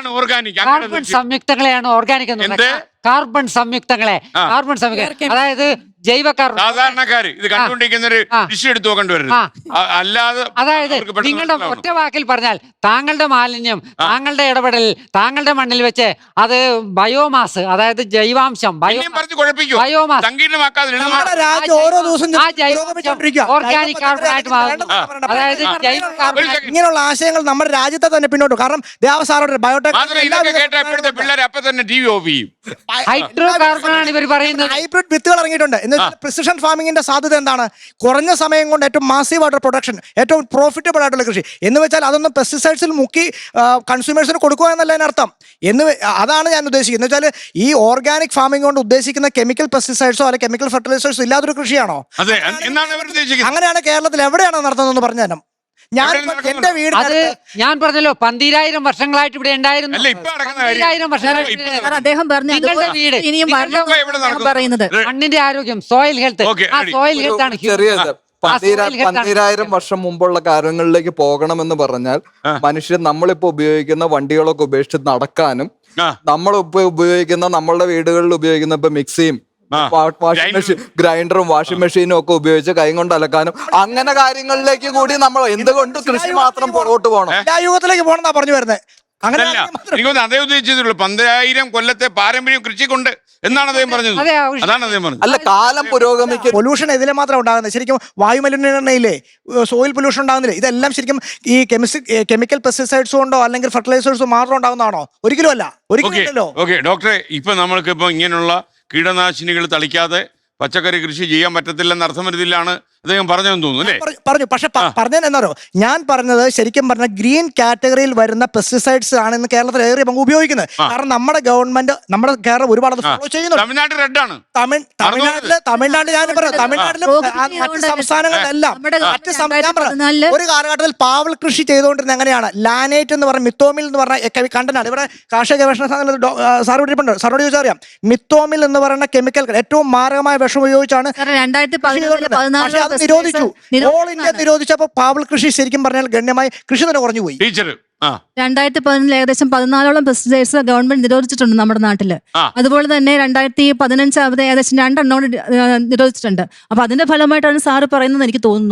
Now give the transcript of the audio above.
അതാണ് organic. Carbon സംയുക്തങ്ങളെയാണ് organic എന്ന് പറയുന്നത്. കാർബൺ സംയുക്തങ്ങളെ, കാർബൺ സംയുക്തം, അതായത് ജൈവ കാർബൺ. സാധാരണക്കാര് ഇത് കണ്ടുകൊണ്ടിരിക്കുന്നൊരു ഡിഷ് എടുത്ത് നോക്കേണ്ടി വരും. അല്ലാതെ അതായത് നിങ്ങളുടെ ഒറ്റ വാക്കിൽ പറഞ്ഞാൽ താങ്കളുടെ മാലിന്യം, താങ്കളുടെ ഇടപെടൽ, താങ്കളുടെ മണ്ണിൽ വെച്ച് അത് ബയോമാസ്, അതായത് ജൈവാംശം, ബയോമാസ് ഓർഗാനിക് കാർബൺ ആയിട്ട് മാറുന്നു. അതായത് ജൈവ കാർബൺ. ഇങ്ങനെയുള്ള ആശയങ്ങൾ നമ്മുടെ രാജ്യത്തെ തന്നെ പിന്നോട്ട്. കാരണം ദേവസാറുടെ ബയോടെക് പിള്ളേർ അപ്പൊ തന്നെ ടി വി ഓഫ് ചെയ്യും. ഹൈഡ്രോ കാർബൺ ആണ് ഇവർ പറയുന്നത്. ഹൈബ്രിഡ് വിത്തുകൾ ഇറങ്ങിയിട്ടുണ്ട്. പ്രിസിഷൻ ഫാമിംഗിന്റെ സാധ്യത എന്താണ്? കുറഞ്ഞ സമയം കൊണ്ട് ഏറ്റവും മാസീവ് ആയിട്ടുള്ള പ്രൊഡക്ഷൻ, ഏറ്റവും പ്രോഫിറ്റബിൾ ആയിട്ടുള്ള കൃഷി എന്ന് വെച്ചാൽ അതൊന്നും പെസ്റ്റിസൈഡ്സിൽ മുക്കി കൺസ്യൂമേഴ്സിന് കൊടുക്കുക എന്നല്ല അതിനർത്ഥം. അതാണ് ഞാൻ ഉദ്ദേശിക്കുന്നത്. എന്ന് വെച്ചാൽ ഈ ഓർഗാനിക് ഫാമിംഗ് കൊണ്ട് ഉദ്ദേശിക്കുന്ന കെമിക്കൽ പെസ്റ്റിസൈഡ്സോ അല്ലെങ്കിൽ കെമിക്കൽ ഫെർട്ടിലൈസേഴ്സോ ഇല്ലാത്തൊരു കൃഷിയാണോ? അങ്ങനെയാണ് കേരളത്തിൽ എവിടെയാണോ നടത്തുന്നത് പറഞ്ഞു തരാം. എന്റെ വീട് ഞാൻ പറഞ്ഞല്ലോ 12,000 വർഷങ്ങളായിട്ട് ഇവിടെ ഉണ്ടായിരുന്നു. 12,000 വർഷങ്ങളായിട്ട് അദ്ദേഹം പറഞ്ഞു നിങ്ങളുടെ വീട് പറയുന്നത് മണ്ണിന്റെ ആരോഗ്യം, സോയിൽ ഹെൽത്ത്. ആ സോയിൽ ഹെൽത്ത് ആണ് 12,000 വർഷം മുമ്പുള്ള കാര്യങ്ങളിലേക്ക് പോകണമെന്ന് പറഞ്ഞാൽ മനുഷ്യൻ നമ്മളിപ്പോ ഉപയോഗിക്കുന്ന വണ്ടികളൊക്കെ ഉപേക്ഷിച്ച് നടക്കാനും, നമ്മളിപ്പോ ഉപയോഗിക്കുന്ന നമ്മളുടെ വീടുകളിൽ ഉപയോഗിക്കുന്ന ഇപ്പൊ മിക്സിയും വാഷിംഗ് മെഷീൻ, ഗ്രൈൻഡറും വാഷിംഗ് മെഷീനും ഒക്കെ ഉപയോഗിച്ച് കൈ കൊണ്ട് അലക്കാനും അങ്ങനെ കാര്യങ്ങളിലേക്ക് കൂടി നമ്മൾ എന്തുകൊണ്ട് കൃഷി മാത്രം പുറകോട്ട് പോകണം? യുഗത്തിലേക്ക് പോകണമെന്നാ പറഞ്ഞു വരുന്നത്. എനിക്കൊന്ന് അതേ ഉദ്ദേശിച്ചുള്ളൂ. 12,000 കൊല്ലത്തെ പാരമ്പര്യം കൃഷി കൊണ്ട് എന്നാണ് അദ്ദേഹം പറഞ്ഞത്. അതാണ് അദ്ദേഹം പറഞ്ഞത്. അല്ല, കാലം പുരോഗമിക്കും. പൊല്യൂഷൻ ഇതിലെ മാത്രം ഉണ്ടാകുന്നത്. ശരിക്കും വായു മലിനീകരണയില്ലേ, സോയിൽ പൊല്യൂഷൻ ഉണ്ടാകുന്നില്ലേ, ഇതെല്ലാം ശരിക്കും ഈ കെമിക്കൽ പെസ്റ്റിസൈഡ്സ് കൊണ്ടോ അല്ലെങ്കിൽ ഫെർട്ടിലൈസേഴ്സോ മാത്രം ഉണ്ടാകുന്നതാണോ? ഒരിക്കലും അല്ല. ഒരിക്കലും. ഓക്കെ ഡോക്ടറെ, ഇപ്പൊ നമ്മൾക്ക് ഇപ്പൊ ഇങ്ങനെയുള്ള കീടനാശിനികൾ തളിക്കാതെ പച്ചക്കറി കൃഷി ചെയ്യാൻ പറ്റത്തില്ലെന്ന് അർത്ഥം വരുന്നില്ലാണ് അദ്ദേഹം പറഞ്ഞതെന്ന് തോന്നുന്നു അല്ലേ? പറഞ്ഞു. പക്ഷെ പറഞ്ഞത് എന്നാരോ, ഞാൻ പറഞ്ഞത് ശരിക്കും പറഞ്ഞ ഗ്രീൻ കാറ്റഗറിയിൽ വരുന്ന പെസ്റ്റിസൈഡ്സ് ആണ് ഇന്ന് കേരളത്തിൽ ഏറിയ പങ്ക് ഉപയോഗിക്കുന്നത്. കാരണം നമ്മുടെ ഗവൺമെന്റ്, നമ്മുടെ കേരളം ഒരുപാട് അത് ഫോളോ ചെയ്യുന്നുണ്ട്. തമിഴ്നാട് റെഡാണ്. തമിഴ്നാട്ടിൽ ഞാൻ പറയാം, തമിഴ്നാട്ടിലും മറ്റ് സംസ്ഥാനങ്ങളിലെല്ലാം ഒരു കാലഘട്ടത്തിൽ പാവൽ കൃഷി ചെയ്തുകൊണ്ടിരുന്നത് എങ്ങനെയാണ്? ലാനേറ്റ് എന്ന് പറഞ്ഞ മിത്തോമിൽ എന്ന് പറഞ്ഞ കണ്ടനാണ്. ഇവിടെ കാർഷിക ഗവേഷണ സാർ വിട്ടിട്ടുണ്ട്, സാറോട് ചോദിച്ചാൽ അറിയാം. മിത്തോമിൽ എന്ന് പറയുന്ന കെമിക്കൽ ഏറ്റവും മാരകമായ വിഷം ഉപയോഗിച്ചാണ് നിരോധിച്ചു. ഓൾ ഇന്ത്യ നിരോധിച്ചപ്പോ പാവൽ കൃഷി ശരിക്കും പറഞ്ഞാൽ ഗണ്യമായി കൃഷി തന്നെ കുറഞ്ഞു പോയി. 2010 ഏകദേശം 14ഓളം പെസ്റ്റിസൈഡ്സ് ഗവൺമെന്റ് നിരോധിച്ചിട്ടുണ്ട് നമ്മുടെ നാട്ടില്. അതുപോലെ തന്നെ 2015 ഏകദേശം 2 എണ്ണം നിരോധിച്ചിട്ടുണ്ട്. അപ്പൊ അതിന്റെ ഫലമായിട്ടാണ് സാറ് പറയുന്നത് എനിക്ക് തോന്നുന്നു.